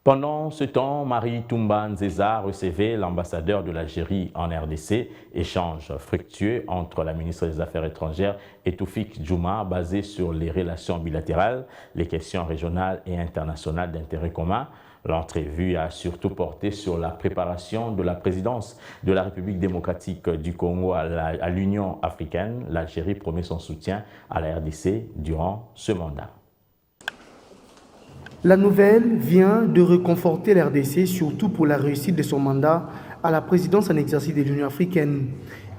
Pendant ce temps, Marie Toumba Nzeza recevait l'ambassadeur de l'Algérie en RDC, échange fructueux entre la ministre des Affaires étrangères et Toufik Djouma, basé sur les relations bilatérales, les questions régionales et internationales d'intérêt commun. L'entrevue a surtout porté sur la préparation de la présidence de la République démocratique du Congo à l'Union africaine. L'Algérie promet son soutien à la RDC durant ce mandat. La nouvelle vient de réconforter la RDC, surtout pour la réussite de son mandat à la présidence en exercice de l'Union africaine.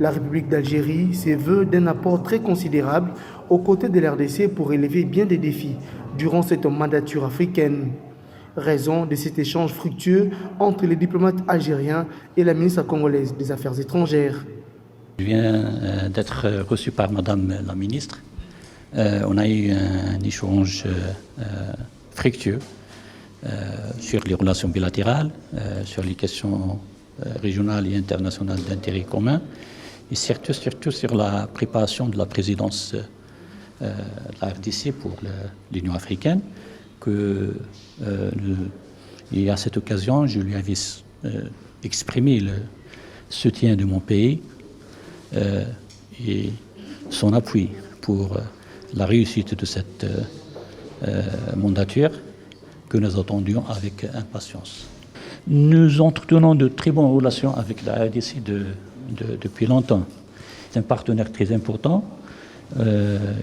La République d'Algérie se veut d'un apport très considérable aux côtés de la RDC pour relever bien des défis durant cette mandature africaine. Raison de cet échange fructueux entre les diplomates algériens et la ministre congolaise des Affaires étrangères. Je viens d'être reçu par Madame la ministre. On a eu un échange fructueux sur les relations bilatérales, sur les questions régionales et internationales d'intérêt commun, et surtout sur la préparation de la présidence de la RDC pour l'Union africaine, et à cette occasion, je lui avais exprimé le soutien de mon pays et son appui pour la réussite de cette mandature que nous attendions avec impatience. Nous entretenons de très bonnes relations avec la RDC depuis longtemps. C'est un partenaire très important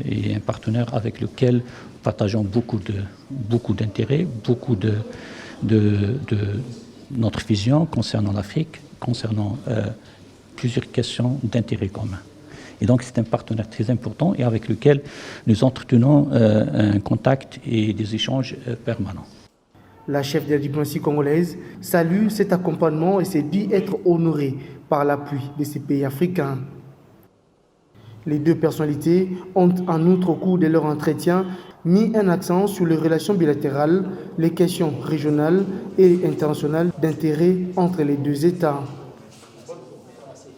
et un partenaire avec lequel nous partageons beaucoup d'intérêts, beaucoup de notre vision concernant l'Afrique, concernant plusieurs questions d'intérêt commun. Et donc c'est un partenaire très important et avec lequel nous entretenons un contact et des échanges permanents. La chef de la diplomatie congolaise salue cet accompagnement et se dit être honorée par l'appui de ces pays africains. Les deux personnalités ont en outre au cours de leur entretien mis un accent sur les relations bilatérales, les questions régionales et internationales d'intérêt entre les deux États.